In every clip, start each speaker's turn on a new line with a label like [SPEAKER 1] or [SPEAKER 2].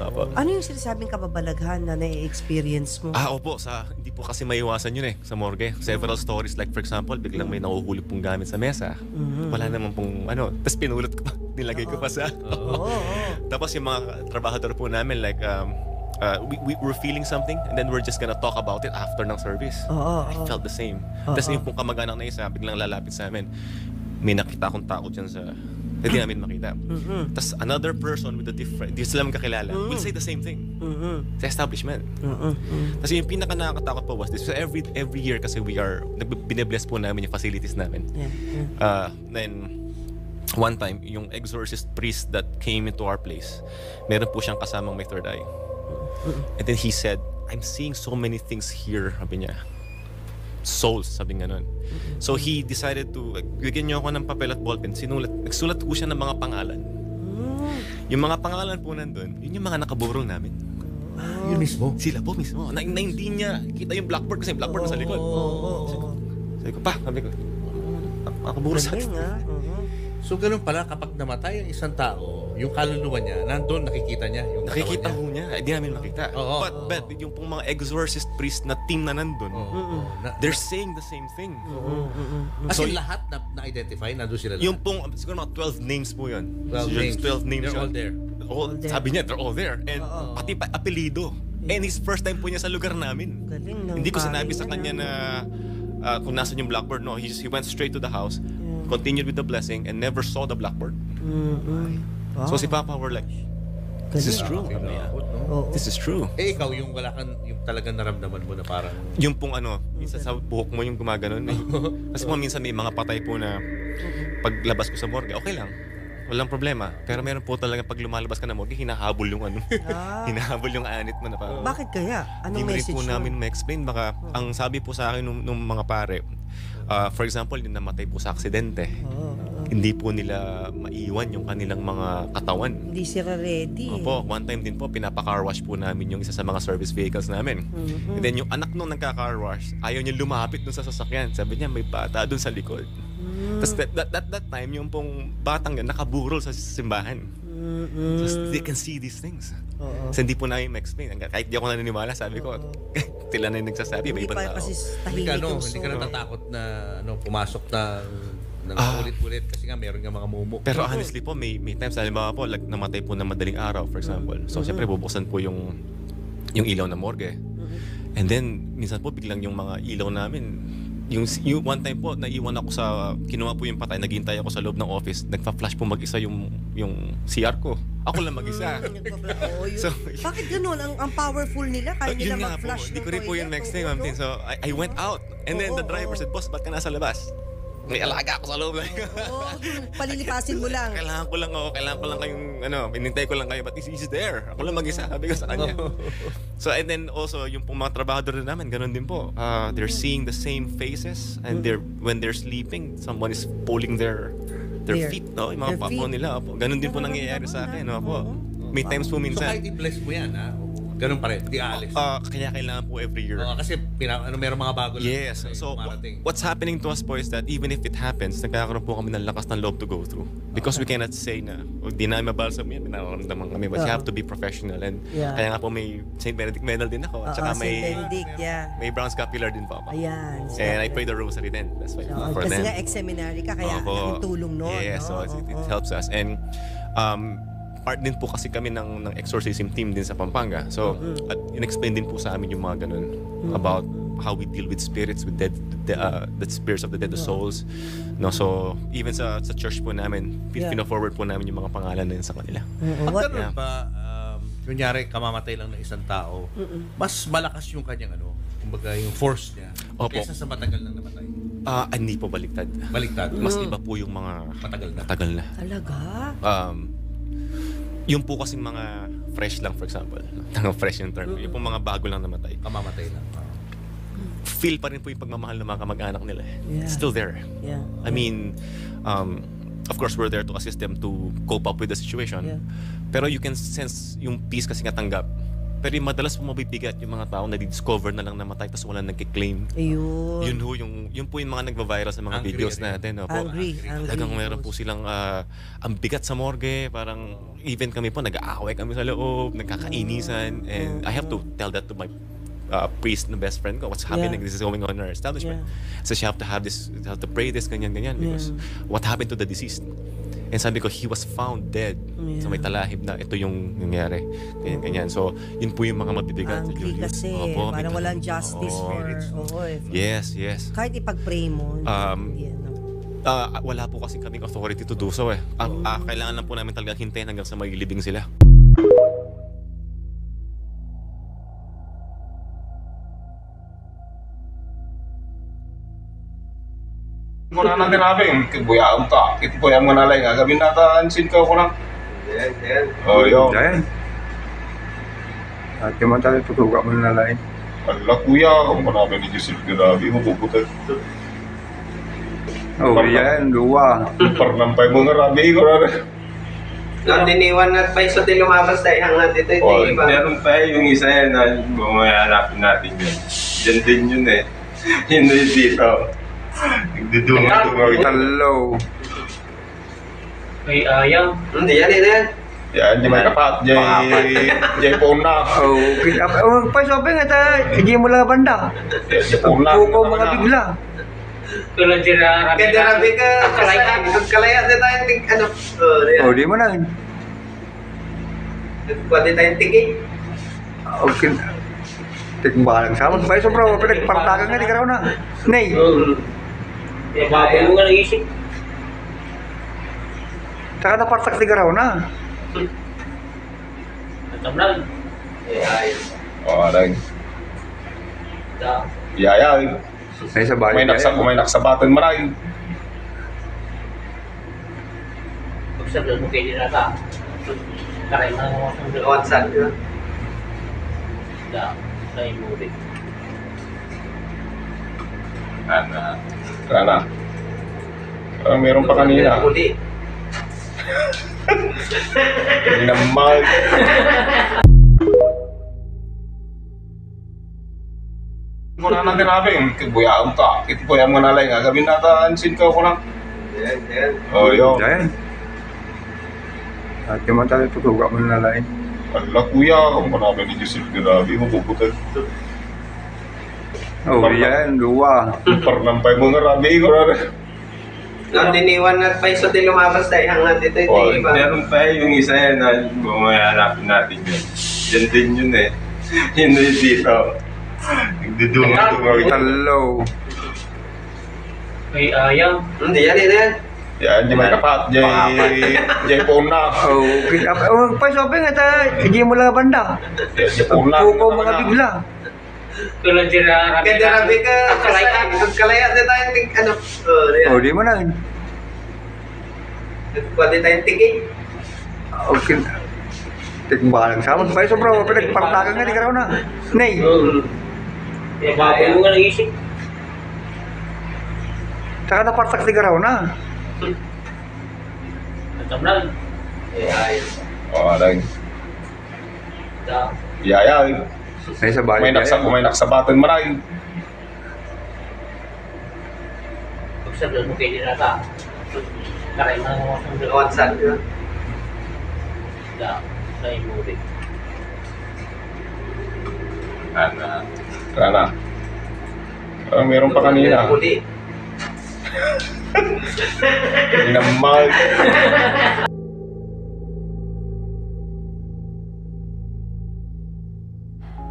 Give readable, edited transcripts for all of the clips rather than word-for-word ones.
[SPEAKER 1] Opo.
[SPEAKER 2] Ano yung sinasabing kababalaghan na na-experience mo?
[SPEAKER 1] Opo, hindi po kasi maiwasan yun sa morgue. Several stories, like for example, biglang may nahuhulog pong gamit sa mesa. Wala naman pong tapos pinulot ko pa, nilagay ko pa sa... Tapos yung mga trabahador po namin, like, we're feeling something and then we're just gonna talk about it after ng service. I felt the same. Tapos yung pong kamag-anak na isa, biglang lalapit sa amin. May nakita akong tao dyan sa... Hindi namin makita. Tapos another person with a different, di sila magkakilala, will say the same thing sa establishment. Tapos yung pinaka nakakatakot pa was this. So every year kasi bine-bless po namin yung facilities namin. Then one time, yung exorcist priest that came into our place, meron po siyang kasamang may third eye. And then he said, I'm seeing so many things here, sabi niya. Souls, sabi nga nun. So he decided to, bigyan niyo ako ng papel at ballpen. Nagsulat ko siya ng mga pangalan. Yung mga pangalan po nandun, yun yung mga nakaburol namin.
[SPEAKER 3] Yun mismo?
[SPEAKER 1] Sila po mismo. Na hindi niya kita yung blackboard kasi yung blackboard nasa likod. Sabi ko, sabi ko, nakaburol sa atin.
[SPEAKER 3] So ganun pala, kapag namatay ang isang tao, yung kaluluwa niya, nandun nakikita niya yung
[SPEAKER 1] nakikita ho niya. Hindi namin makita. But yung pong mga exorcist priest na team na nandun, they're saying the same thing.
[SPEAKER 3] Kasi lahat na-identify, nandun sila lahat.
[SPEAKER 1] Yung pong, siguro mga 12 names po yun.
[SPEAKER 3] 12
[SPEAKER 1] names.
[SPEAKER 3] They're all there.
[SPEAKER 1] Sabi niya, they're all there. And pati pa apelido. And it's first time po niya sa lugar namin. Hindi ko sinabi sa kanya na kung nasan yung blackboard. No, he went straight to the house, continued with the blessing, and never saw the blackboard. So si Papa were like, this is true. This is true.
[SPEAKER 3] Ikaw yung wala kang, yung talagang naramdaman mo na parang...
[SPEAKER 1] Yung pong isa sa buhok mo yung gumaganon. Kasi po minsan may mga patay po na paglabas ko sa morgue, okay lang. Walang problema. Pero meron po talaga pag lumalabas ka na morgue, hinahabol yung hinahabol yung anit mo na parang...
[SPEAKER 2] Bakit kaya? Anong message
[SPEAKER 1] po namin ma-explain. Baka, ang sabi po sa akin nung mga pare, for example, yung namatay po sa aksidente, hindi po nila maiwan yung kanilang mga katawan.
[SPEAKER 2] Hindi sila ready.
[SPEAKER 1] Opo, one time din po, pinapa-car wash po namin yung isa sa mga service vehicles namin. And then yung anak nung nagka-car wash, ayaw niya lumapit dun sa sasakyan. Sabi niya, may bata dun sa likod. Tapos that time, yung pong batang yan, nakaburol sa simbahan. So they can see these things. So hindi po namin ma-explain. Kahit di ako naniniwala, sabi ko, sila na yung nagsasabi, may ibang tao.
[SPEAKER 3] Hindi ka natatakot na pumasok ng ulit-ulit kasi nga meron nga mga mumu.
[SPEAKER 1] Pero honestly po, may times, halimbawa po, like, namatay po na madaling araw, for example. So siyempre, bubuksan po yung ilaw na morgue. And then, minsan po, biglang yung mga ilaw namin, yung one time po, naiwan ako kinuha po yung patay, naghintay ako sa loob ng office, nagpa-flash po mag-isa yung CR ko. Ako lang mag-isa.
[SPEAKER 2] So, bakit ganun? Ang powerful nila, kaya nila mag-flash.
[SPEAKER 1] Hindi ko rin po yung next thing, ma'am. So, I went out. And then the driver said, boss, ba't ka nasa labas? May alaga ako sa loob.
[SPEAKER 2] Palilipasin mo lang.
[SPEAKER 1] Kailangan ko lang kayong, hinintay ko lang kayo, but he's there. Ako lang mag-isa, sabi ko sa kanya. So, and then also, yung pong mga trabahador na namin, ganun din po. They're seeing the same faces, and when they're sleeping, someone is pulling their feet, no? Yung mga papo nila. Ganun din po nangyayari sa akin, no? May times po minsan.
[SPEAKER 3] So, kahit i-bless mo yan, ganun pa rin, di aalis.
[SPEAKER 1] Kaya kailangan po every year.
[SPEAKER 3] Kasi meron mga bago lang.
[SPEAKER 1] Yes. So, what's happening to us po is that even if it happens, nagkakaroon po kami ng lakas ng loob to go through. Because we cannot say na, di na mabalsam yan, nararamdaman kami. But you have to be professional. And kaya nga po may St. Benedict medal din ako. At saka may Brown Scapular din po ako.
[SPEAKER 2] Ayan.
[SPEAKER 1] And I pray the rosary din. That's why for them.
[SPEAKER 2] Kasi nga ex-seminary ka, kaya ang tulong nun.
[SPEAKER 1] Yes, so it helps us. And part din po kasi kami ng exorcism team din sa Pampanga. So, in-explain din po sa amin yung mga ganun about how we deal with spirits, with the spirits of the dead, the souls. No, so, even sa church po namin, pino-forward po namin yung mga pangalan na yun sa kanila.
[SPEAKER 3] Pag ganun ba, kunyari, kamamatay lang ng isang tao, mas malakas yung kanyang kumbaga yung force niya, kaysa sa matagal nang namatay?
[SPEAKER 1] Hindi po baliktad. Mas iba po yung mga matagal na.
[SPEAKER 2] Talaga?
[SPEAKER 1] Yung po kasing mga fresh lang, for example. Fresh yung term. Yung po mga bago lang namatay.
[SPEAKER 3] Kamamatay lang.
[SPEAKER 1] Feel pa rin po yung pagmamahal ng mga kamag-anak nila. It's still there.
[SPEAKER 2] Yeah.
[SPEAKER 1] I mean, of course, we're there to assist them to cope up with the situation. Pero you can sense yung peace kasi nga tanggap Pero yung madalas po mabibigat yung mga tao na discover na lang namatay tapos wala nagki-claim.
[SPEAKER 2] Ayun.
[SPEAKER 1] Yun po yung mga nagva-viral sa mga
[SPEAKER 3] Angry,
[SPEAKER 1] videos natin. Opo.
[SPEAKER 2] Angry.
[SPEAKER 1] Talagang meron po silang ang bigat sa morgue. Parang even kami po, nag-aaway kami sa loob, nagkakainisan. And I have to tell that to my priest na best friend ko. What's happening? This is going on in our establishment. So you have to have this, you have to pray this, ganyan. Because what happened to the deceased? And sabi ko, he was found dead. So may talahib na ito yung nangyari. Ganyan. So yun po yung mga mabibigat.
[SPEAKER 2] Angry kasi.
[SPEAKER 1] Opo,
[SPEAKER 2] parang walang justice for...
[SPEAKER 1] Yes.
[SPEAKER 2] Kahit ipag-pray mo.
[SPEAKER 1] Wala po kasi kaming authority to do so eh. Kailangan lang po namin talagang hintayin hanggang sa mailibing sila.
[SPEAKER 4] Muna natin namin, kibuyaan ka. Kitibuyaan mo na lang. Gagawin natin, sin ka ko lang.
[SPEAKER 5] Yan.
[SPEAKER 4] Oh, yun.
[SPEAKER 5] Yan. At yung mga tayo, tutuga mo na lang.
[SPEAKER 4] Ala kuya, kung manapin ni Joseph Garabi, mapuputan.
[SPEAKER 5] Oh, yan, luwa.
[SPEAKER 4] Parnampay mo nga rabi ko na rin.
[SPEAKER 6] Nang diniwan at pa isa din lumabas tayo hangat ito
[SPEAKER 4] Oh,
[SPEAKER 6] iba.
[SPEAKER 7] Meron pa yung isa yan na bumayanapin natin yun. Diyan din yun eh. Yun na yun dito. Nagdudungan-dungan.
[SPEAKER 5] Hello.
[SPEAKER 8] Ay, ayaw.
[SPEAKER 6] Hindi yan.
[SPEAKER 4] Yan, di may kapat. Jay phone na.
[SPEAKER 5] Oh, pasobe nga ta, hindi mo lang banda.
[SPEAKER 4] Jay phone na.
[SPEAKER 5] Puko mga bigla.
[SPEAKER 8] Tulad din na
[SPEAKER 6] Kaya darabi ka, kalaya din tayo ano.
[SPEAKER 5] Oh, di mo na.
[SPEAKER 6] Pwede tayong tigi.
[SPEAKER 5] Okay. Tikbalang sama. Bayo sobra, pinagpartakan nga, di ka raw na. Nay.
[SPEAKER 8] Bago mo nga nag-isip.
[SPEAKER 5] Saka napartak di ka raw na.
[SPEAKER 8] Natamlan.
[SPEAKER 4] Oh, aray.
[SPEAKER 8] Da.
[SPEAKER 4] Yaya.
[SPEAKER 5] Ay, sa bahay.
[SPEAKER 4] May naksabatan maray.
[SPEAKER 8] Pagsablad mo kayo na ka. Karay na ako sa
[SPEAKER 6] Lawan sa
[SPEAKER 8] Da. Sa imuli.
[SPEAKER 4] Kana. Meron pa kanina.
[SPEAKER 6] Uli.
[SPEAKER 4] Namal. Muna natin namin, kibuyaan ka. Kitibuyaan mo na lang. Gagawin natin, sin ka ko lang.
[SPEAKER 6] Yan.
[SPEAKER 4] Oh, yun.
[SPEAKER 5] Yan. At yung mga tayo, tutuga mo na lang.
[SPEAKER 4] Ala kuya, kung manapin ni Joseph Garabi, mapuputan.
[SPEAKER 5] Oh, yan, luwa.
[SPEAKER 4] Parnampay mo nga rabi ko na rin.
[SPEAKER 6] Nang diniwan at pa isa din lumabas tayo hangat ito
[SPEAKER 4] Oh,
[SPEAKER 6] iba.
[SPEAKER 7] Meron pa yung isa yan na bumayanapin natin yun. Diyan din yun eh. Yun na yun dito. Nagdudungan-dungan.
[SPEAKER 5] Hello.
[SPEAKER 8] Ay, ayaw.
[SPEAKER 6] Hindi yan.
[SPEAKER 4] Yan, di may kapat. Jay phone na.
[SPEAKER 5] Oh, pasobe nga ta, hindi mo lang banda.
[SPEAKER 4] Jay phone na.
[SPEAKER 5] Puko mga bigla.
[SPEAKER 8] Tulad din na
[SPEAKER 6] Kaya darabi ka, kalaya din tayo ano.
[SPEAKER 5] Oh, di mo na.
[SPEAKER 6] Pwede tayong tigi.
[SPEAKER 5] Okay. Tikbalang sama. Bayo sobra, pinagpartakan nga, di ka raw na. Nay.
[SPEAKER 8] Bago mo nga nag-isip.
[SPEAKER 5] Saka napartak di ka raw na.
[SPEAKER 8] Natamlan.
[SPEAKER 4] Oh, aray.
[SPEAKER 8] Da.
[SPEAKER 4] Yaya.
[SPEAKER 5] Ay, sa bahay.
[SPEAKER 4] May naksabatan maray.
[SPEAKER 8] Pagsablad mo kayo na ka. Karay na ako sa
[SPEAKER 6] Lawan sa
[SPEAKER 8] Da. Sa imuli.
[SPEAKER 4] Kana. Meron pa kanina.
[SPEAKER 6] Uli.
[SPEAKER 4] Namal.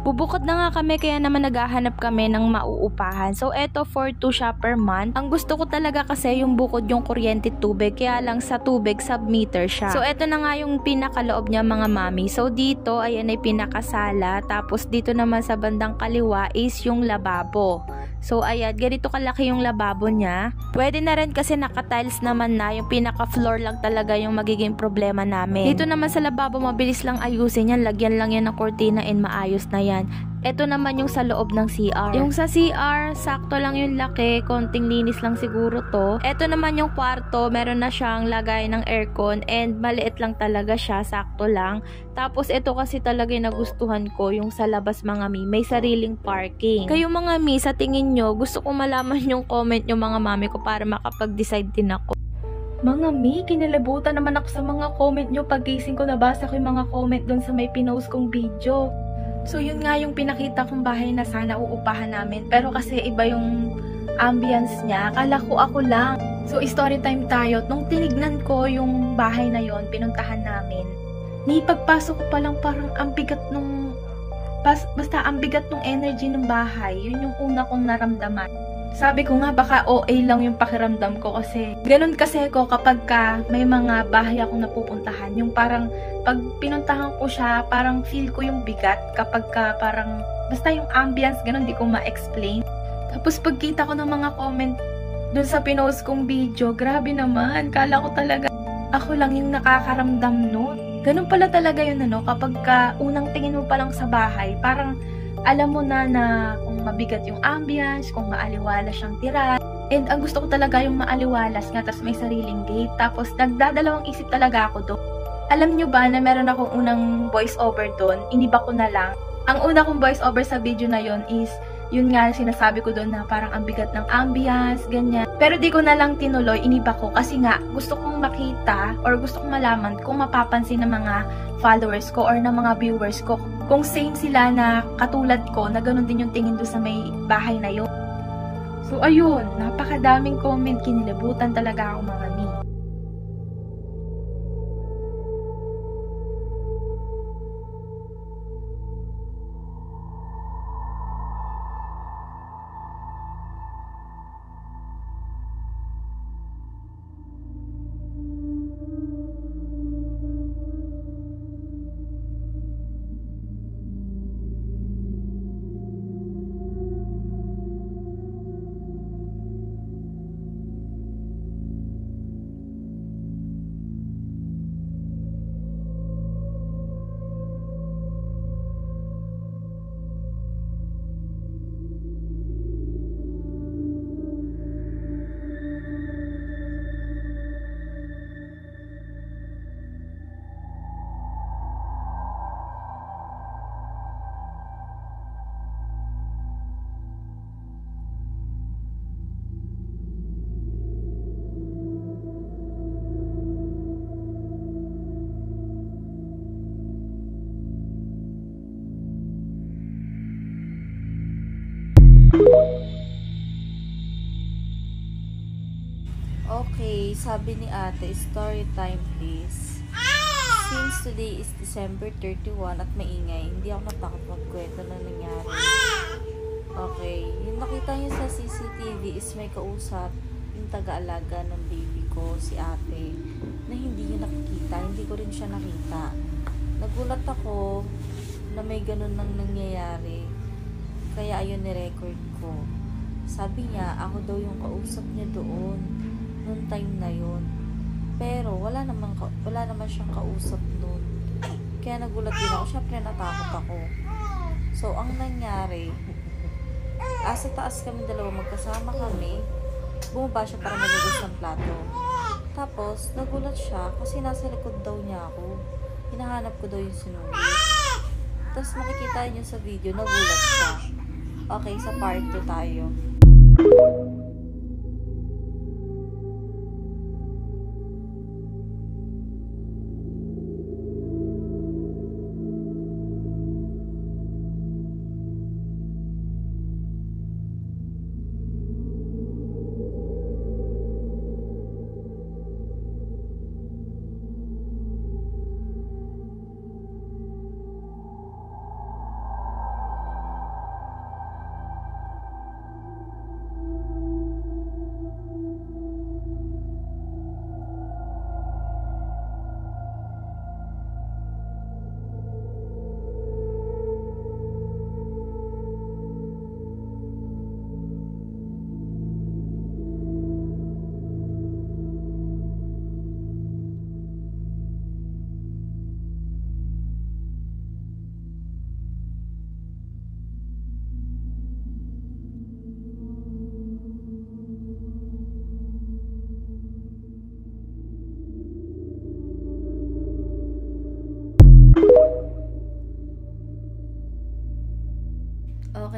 [SPEAKER 9] Bubukod na nga kami kaya naman naghahanap kami ng mauupahan. So eto for 2 siya per month. Ang gusto ko talaga kasi yung bukod yung kuryente tubig. Kaya lang sa tubig sub-meter siya. So eto na nga yung pinakaloob niya mga mami. So dito ayan ay pinakasala. Tapos dito naman sa bandang kaliwa is yung lababo. So ayan, ganito kalaki yung lababo niya. Pwede na rin kasi naka-tiles naman na. Yung pinaka-floor lang talaga yung magiging problema namin. Dito naman sa lababo mabilis lang ayusin yan. Lagyan lang yan ng kortina and maayos na yan. Ito naman yung sa loob ng CR. Yung sa CR, sakto lang yung laki, konting linis lang siguro to. Ito naman yung kwarto, meron na siyang lagay ng aircon and maliit lang talaga siya, sakto lang. Tapos ito kasi talaga yung nagustuhan ko, yung sa labas mga mi, may sariling parking. Kayo mga mi, sa tingin nyo, gusto ko malaman yung comment nyo mga mami ko para makapag-decide din ako. Mga mi, kinalabutan naman ako sa mga comment nyo. Paggising ko, nabasa ko yung mga comment doon sa may pinost kong video. So yun nga yung pinakita kong bahay na sana uupahan namin. Pero kasi iba yung ambience niya. Akala ko ako lang. So story time tayo. Nung tinignan ko yung bahay na yon, pinuntahan namin. Ni pagpasok ko pa lang parang ang bigat nung... Basta ang bigat nung energy ng bahay. Yun yung una kong naramdaman. Sabi ko nga baka OA lang yung pakiramdam ko kasi ganun kasi ako kapag may mga bahay akong napupuntahan. Yung parang pag pinuntahan ko siya, parang feel ko yung bigat kapag parang basta yung ambience, ganun, di ko ma-explain. Tapos pagkita ko ng mga comment dun sa pinost kong video, grabe naman, kala ko talaga ako lang yung nakakaramdam nun. Ganun pala talaga yun kapag unang tingin mo pa lang sa bahay, parang alam mo na kung mabigat yung ambience, kung maaliwalas siyang tira. And ang gusto ko talaga yung maaliwalas nga, tapos may sariling gate. Tapos nagdadalawang isip talaga ako doon. Alam nyo ba na meron akong unang voice over doon? Iniba ko na lang. Ang una kong voice over sa video na yon is, yun nga sinasabi ko doon na parang ang bigat ng ambience, ganyan. Pero di ko na lang tinuloy, iniba ko kasi nga gusto kong makita or gusto kong malaman kung mapapansin ng mga followers ko or ng mga viewers ko kung same sila na katulad ko na ganun din yung tingin doon sa may bahay na yun. So ayun, napakadaming comment, kinilabutan talaga ako mga mi.
[SPEAKER 10] Okay, sabi ni ate, story time please. Since today is December 31 at maingay, hindi ako natakot magkwento na nangyari. Okay, yung nakita niyo sa CCTV is may kausap yung taga-alaga ng baby ko, si ate, na hindi niya nakikita, hindi ko rin siya nakita. Nagulat ako na may ganun nang nangyayari, kaya ayun ni-record ko. Sabi niya, ako daw yung kausap niya doon noong time na yun. Pero wala naman siyang kausap noon. Kaya nagulat din ako. Syempre natakot ako. So ang nangyari, sa taas kami dalawa, magkasama kami. Bumaba siya para magugas ng plato. Tapos nagulat siya kasi nasa likod daw niya ako. Hinahanap ko daw yung sinunod. Tapos makikita niyo sa video, nagulat siya. Okay, sa part 2 tayo.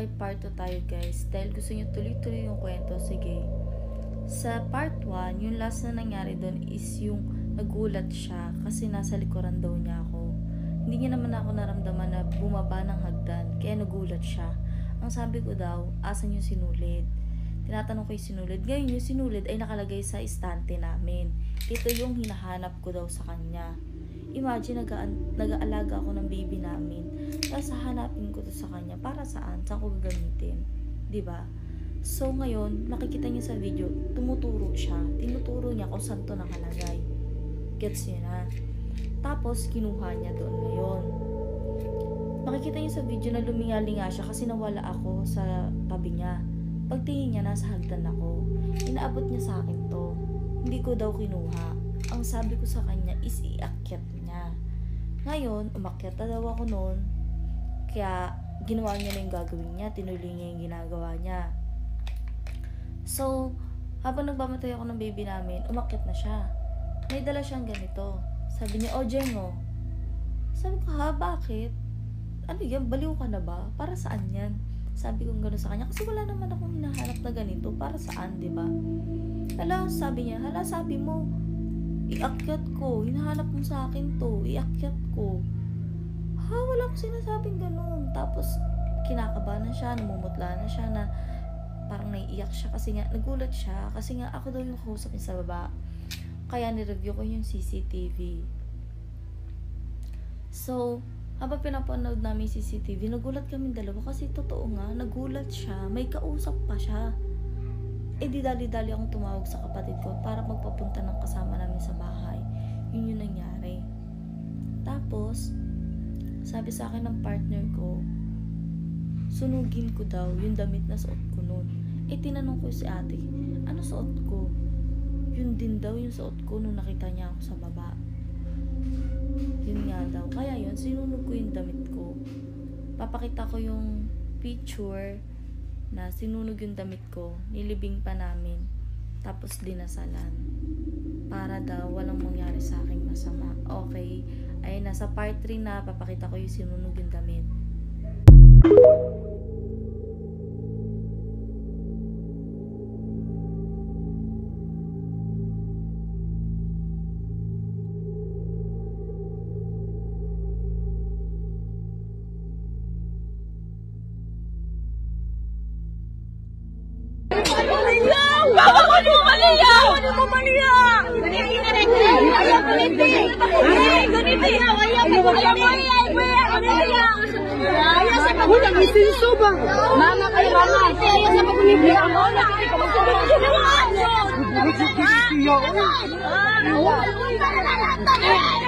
[SPEAKER 10] may part 2 tayo guys. Dahil gusto nyo tuloy-tuloy yung kwento, sige. Sa part 1, yung last na nangyari doon is yung nagulat siya kasi nasa likuran daw niya ako. Hindi niya naman ako naramdaman na bumaba ng hagdan, kaya nagulat siya. Ang sabi ko daw, asan yung sinulid? Tinatanong ko yung sinulid. Ngayon yung sinulid ay nakalagay sa istante namin. Ito yung hinahanap ko daw sa kanya. Imagine, nag-aalaga ako ng baby namin. Tapos hahanapin ko to sa kanya. Para saan? Saan ko gagamitin? Diba? So ngayon, makikita niya sa video, tumuturo siya. Tinuturo niya kung saan to nakalagay. Gets niya na? Tapos, kinuha niya doon ngayon. Makikita niya sa video na lumingali nga siya kasi nawala ako sa tabi niya. Pagtingin niya, nasa hagdan ako. Inaabot niya sa akin to. Hindi ko daw kinuha. Ang sabi ko sa kanya is iakyat niya. Ngayon, umakyat na daw ako noon. Kaya, ginawa niya na yung gagawin niya. Tinuloy niya yung ginagawa niya. So, habang nagmamatay ako ng baby namin, umakyat na siya. May dala siyang ganito. Sabi niya, Jengo. Sabi ko, ha, bakit? Ano yan? Baliw ka na ba? Para saan yan? Sabi ko gano'n sa kanya. Kasi wala naman akong hinahanap na ganito. Para saan, diba? Hala, sabi niya, hala, sabi mo, iakyat ko. Hinahanap mo sa akin to. Iakyat ko. Ha, wala akong sinasabing gano'n. Tapos, kinakabahan na siya, namumutla na siya, na parang naiiyak siya kasi nga, nagulat siya. Kasi nga, ako daw yung kausap niya sa baba. Kaya nireview ko yung CCTV. So, habang pinapanood namin yung CCTV, nagulat kami dalawa kasi totoo nga, nagulat siya, may kausap pa siya. Eh di dali-dali akong tumawag sa kapatid ko para magpapunta ng kasama namin sa bahay. Yun yung nangyari. Tapos, sabi sa akin ng partner ko, sunugin ko daw yung damit na suot ko nun. Eh tinanong ko si ate, ano suot ko? Yun din daw yung suot ko nung nakita niya ako sa baba. Yun nga daw. Kaya yun, sinunog ko yung damit ko. Papakita ko yung picture na sinunog yung damit ko. Nilibing pa namin. Tapos dinasalan. Para daw walang mangyari sa aking masama. Okay. Ay, nasa part 3 na papakita ko yung sinunog yung damit.
[SPEAKER 11] Mama kayo, mama. Kaya sa pagunibliya mo na.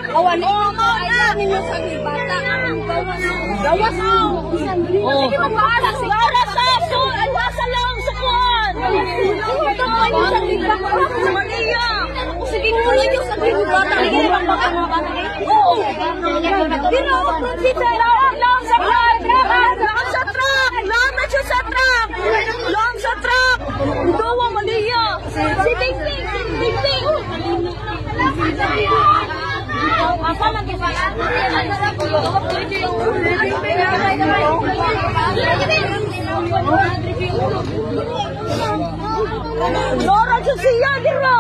[SPEAKER 11] Awan mo mo. Ayaw ninyo sa bata. Gawas mo. Sige magpaalas. Gawas sa so. Gawas sa lang sa kuwan. Ito mo yung sa bata. Sa Maria. Sige mo yung sa bata. Sige mo baka mga bata. Oo. Dino, prinsesa. Lang sa kuwan. Lang sa truck. Lang na siya sa truck. Lang sa truck. Gawa Maria. Si Ting-Ting. Ting-Ting. Apa lagi saya? Lora siya dira.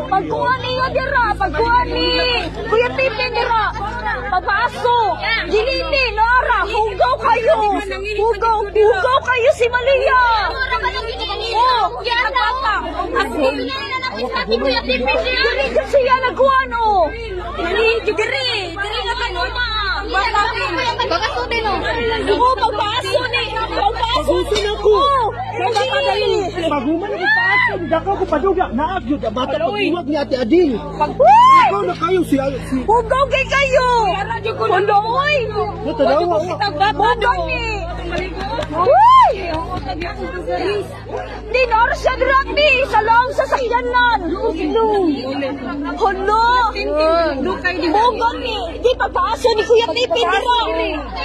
[SPEAKER 11] Pagkuhan niyo dira, pagkuhan ni Kuya Tipe dira. Pagpaaso. Dilili, Lora, hugaw kayo. Hugaw kayo si Malia. Oh, nagpapa. Kuya Tipe dira siya nagkuhan oh. Diri na kayo ma. Pagpaaso din oh. Oo, pagpaaso ni. Pagpaaso din ako.
[SPEAKER 12] Paguman ako paaso, dako ko padugak na agyud bata pagbuwag ni Ate Ading. Ikaw na kayo si
[SPEAKER 10] hugaw kay kayo. Poloy. Hugaw ni. Uy! Dinor siya drati sa lang sa sakyanan. Holo. Hugaw ni. Di pagpaaso ni Kuya Tipi dira.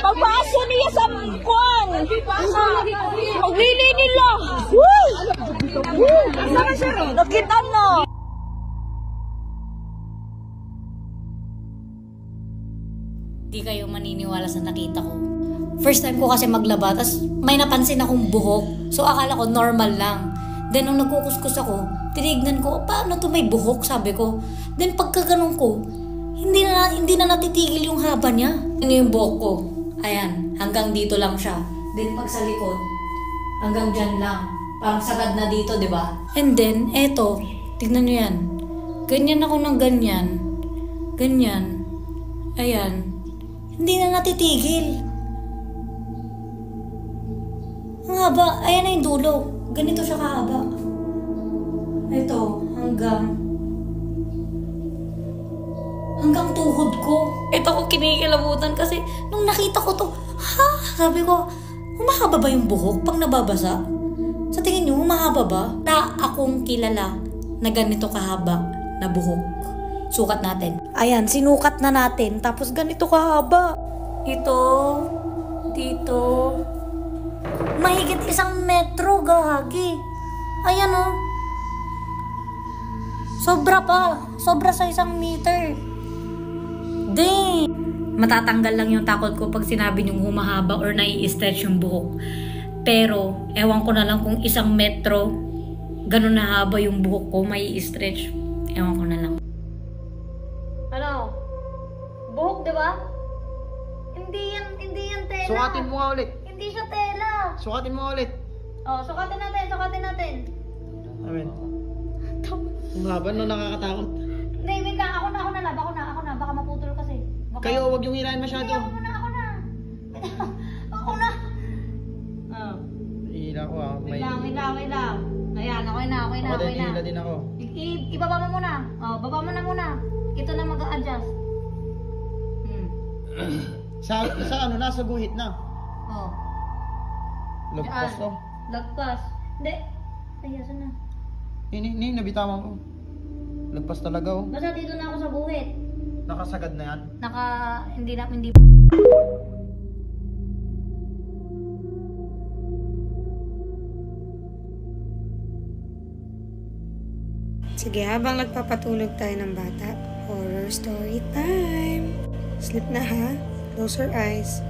[SPEAKER 10] Pagpaaso niya sa kwan. Paglili nila. Uy! Nakita na.
[SPEAKER 13] Di kayo maniniwala sa nakita ko. First time ko kasi maglaba, tas may napansin akong buhok. So akala ko normal lang. Then nung nagkukuskus ako, tinignan ko, paano to may buhok, sabi ko. Then pagkaganon ko, hindi na natitigil yung haba niya. Ano yung buhok ko? Ayan, hanggang dito lang siya. Then pag sa likod, hanggang dyan lang. Parang sagad na dito, di ba? And then, eto, tignan nyo yan. Ganyan ako ng ganyan. Ganyan. Ayan. Hindi na natitigil. Ang haba. Ayan na yung dulo. Ganito siya kahaba. Ito, hanggang tuhod ko. Ito ko kinikilabutan kasi nung nakita ko to, sabi ko, humahaba ba yung buhok pag nababasa? Sa tingin nyo, humahaba ba? Na akong kilala na ganito kahaba na buhok. Sukat natin. Ayan, sinukat na natin. Tapos ganito kahaba. Ito, dito. Mahigit 1 metro, gagi. Ayan o. Sobra pa. Sobra sa 1 meter. Dang! Matatanggal lang yung takot ko pag sinabi niyong humahaba or nai-stretch yung buhok. Pero, ewan ko na lang kung 1 metro, ganun na haba yung buhok ko, may stretch. Ewan ko na lang. Ano? Buhok, diba? Hindi yan tela.
[SPEAKER 12] Sukatin mo nga ulit.
[SPEAKER 13] Hindi siya tela.
[SPEAKER 12] Sukatin mo nga ulit.
[SPEAKER 13] Oh, sukatin natin.
[SPEAKER 12] Amen. Ang haba na nakakatakot.
[SPEAKER 13] Hindi, wait lang. Ako na. Baka maputol kasi.
[SPEAKER 12] Kayo, huwag yung hirahin masyado.
[SPEAKER 13] Ako na.
[SPEAKER 12] Hila ko
[SPEAKER 13] Wait lang. Ayan, okay na.
[SPEAKER 12] Hila din ako.
[SPEAKER 13] Ibaba mo muna. Oh, baba mo na muna. Ito na mag-a-adjust.
[SPEAKER 12] Sa nasa guhit na.
[SPEAKER 13] Oh.
[SPEAKER 12] Lagpas to.
[SPEAKER 13] Lagpas. Hindi. Ayasan na.
[SPEAKER 12] Ini, nabitawan ko. Lagpas talaga oh.
[SPEAKER 13] Basta dito na ako sa buhit.
[SPEAKER 12] Nakasagad na yan?
[SPEAKER 13] Hindi.
[SPEAKER 14] Sige, habang nagpapatulog tayo ng bata, horror story time. Sleep na ha. Close your eyes.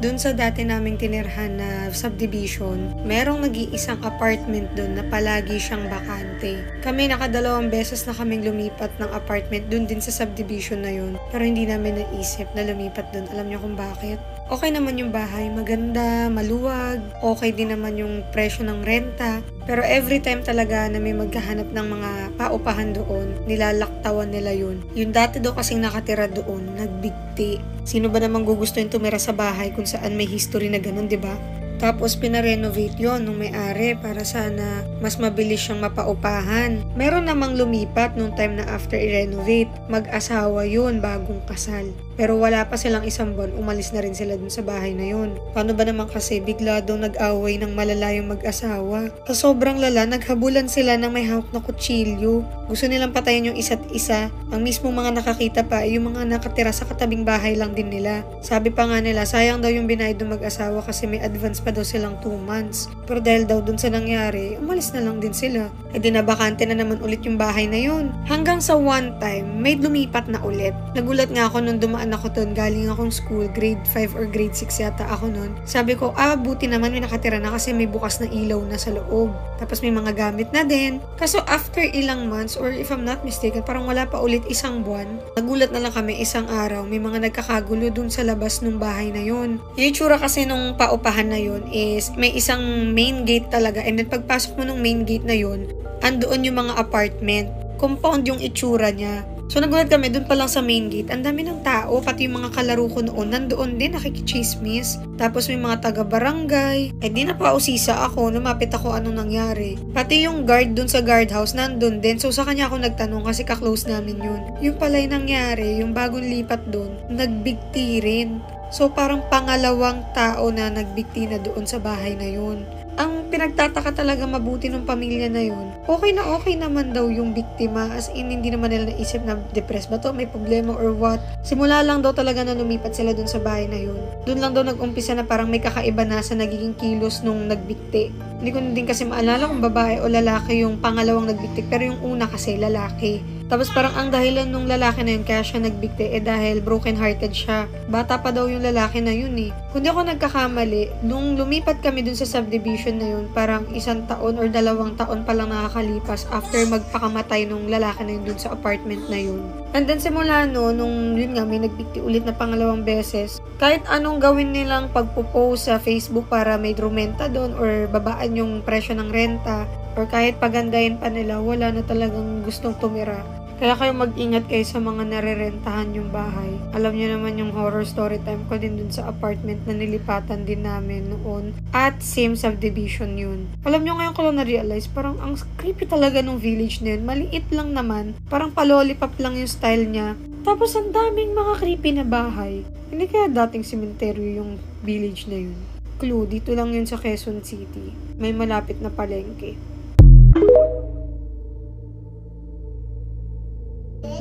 [SPEAKER 14] Doon sa dati naming tinirhan na subdivision, merong nag-iisang apartment doon na palagi siyang bakante. Kami nakadalawang beses na kaming lumipat ng apartment doon din sa subdivision na yun. Pero hindi namin naisip na lumipat doon. Alam niyo kung bakit? Okay naman yung bahay, maganda, maluwag, okay din naman yung presyo ng renta. Pero every time talaga na may maghahanap ng mga paupahan doon, nilalaktawan nila yun. Yung dati daw kasing nakatira doon, nagbigti. Sino ba namang gugustuhin tumira sa bahay kung saan may history na ganun, di ba? Tapos pinarenovate yon nung may-ari para sana mas mabilis siyang mapaupahan. Meron namang lumipat nung time na after i-renovate. Mag-asawa yun, bagong kasal. Pero wala pa silang 1 buwan, umalis na rin sila dun sa bahay na yun. Paano ba naman kasi bigla daw nag-away ng malala yung mag-asawa? Sa sobrang lala, naghabulan sila ng may hawak na kutsilyo. Gusto nilang patayin yung isa't isa. Ang mismong mga nakakita pa ay yung mga nakatira sa katabing bahay lang din nila. Sabi pa nga nila, sayang daw yung binayad ng mag-asawa kasi may advance pa daw silang 2 months. Pero dahil daw dun sa nangyari, umalis na lang din sila. E di nabakante na naman ulit yung bahay na yun. Hanggang sa one time, may lumipat na ulit. Nagulat nga ako nung dumaan ako doon, galing akong school, grade 5 or grade 6 yata ako noon. Sabi ko, buti naman may nakatira na kasi may bukas na ilaw na sa loob. Tapos may mga gamit na din. Kaso after ilang months, or if I'm not mistaken, parang wala pa ulit 1 buwan. Nagulat na lang kami isang araw, may mga nagkakagulo dun sa labas ng bahay na yun. Yung itsura kasi nung paupahan na yun is may isang main gate talaga, and then pagpasok mo ng main gate na yun, andoon yung mga apartment. Compound yung itsura niya. So nagulat kami, dun pa lang sa main gate, ang dami ng tao, pati yung mga kalaro ko noon, nandoon din, nakikichismis. Tapos may mga taga-barangay. Di napausisa ako, lumapit ako anong nangyari. Pati yung guard dun sa guardhouse, nandun din. So sa kanya ako nagtanong kasi ka-close namin yun. Yung pala'y nangyari, yung bagong lipat dun, nagbigti rin. So parang pangalawang tao na nagbigti na doon sa bahay na yun. Ang pinagtataka talaga mabuti ng pamilya na yun, okay naman daw yung biktima, as in hindi naman nila naisip na depressed ba to, may problema or what. Simula lang daw talaga na lumipat sila dun sa bahay na yun. Dun lang daw nag-umpisa na parang may kakaiba na sa nagiging kilos nung nagbikti. Hindi ko din kasi maalala kung babae o lalaki yung pangalawang nagbikti, pero yung una kasi lalaki. Tapos parang ang dahilan nung lalaki na yun kaya siya nagbigti dahil broken hearted siya. Bata pa daw yung lalaki na yun eh. Kung di ako nagkakamali, nung lumipat kami dun sa subdivision na yun, parang 1 taon or 2 taon pa lang nakakalipas after magpakamatay nung lalaki na yun dun sa apartment na yun. And then simula no, nung yun nga may nagbigti ulit na pangalawang beses, kahit anong gawin nilang pagpo-post sa Facebook para may rumenta doon or babaan yung presyo ng renta or kahit pagandahin pa nila, wala na talagang gustong tumira. Kaya kayo mag-ingat kayo sa mga narerentahan yung bahay. Alam niyo naman yung horror story time ko din dun sa apartment na nilipatan din namin noon. At same subdivision yun. Alam niyo ngayon ko lang na-realize, parang ang creepy talaga nung village na yun. Maliit lang naman. Parang palolipop lang yung style niya. Tapos ang daming mga creepy na bahay. Hindi kaya dating sementeryo yung village na yun. Clue, dito lang yun sa Quezon City. May malapit na palengke.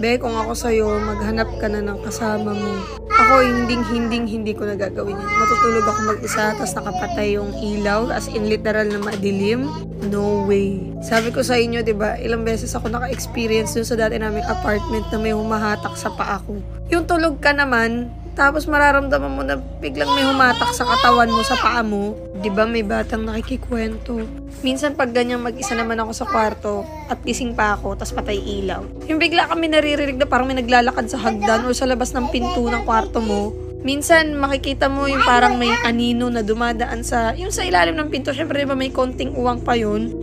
[SPEAKER 14] Be, kung ako sa'yo, maghanap ka na ng kasama mo. Ako, hindi ko nagagawin yun. Matutulog ako mag-isa, tapos nakapatay yung ilaw, as in literal na madilim. No way. Sabi ko sa inyo, diba, ilang beses ako naka-experience dun sa dati naming apartment na may humahatak sa paa ko. Yung tulog ka naman, tapos mararamdaman mo na biglang may humatak sa katawan mo, sa paa mo. Diba may batang nakikikwento. Minsan pag ganyan mag-isa naman ako sa kwarto at gising pa ako, tas patay ilaw. Yung bigla kami naririnig na parang may naglalakad sa hagdan o sa labas ng pinto ng kwarto mo. Minsan makikita mo yung parang may anino na dumadaan sa, yung sa ilalim ng pinto. Syempre diba may konting uwang pa yun.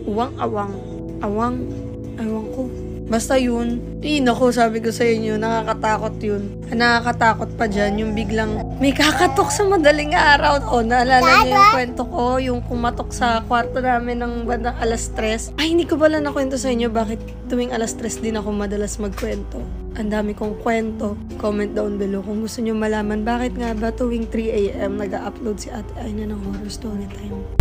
[SPEAKER 14] Awang ko. Basta yun. Naku, sabi ko sa inyo, nakakatakot yun. Nakakatakot pa dyan, yung biglang may kakatok sa madaling araw. O, naalala niyo yung kwento ko, yung kumatok sa kwarto namin ng bandang 3:00. Ay, hindi ko pala nakwento sa inyo bakit tuwing 3:00 din ako madalas magkwento. Ang dami kong kwento. Comment down below kung gusto nyo malaman bakit nga ba tuwing 3 AM nag-upload si Ate Aina ng Horror Story Time.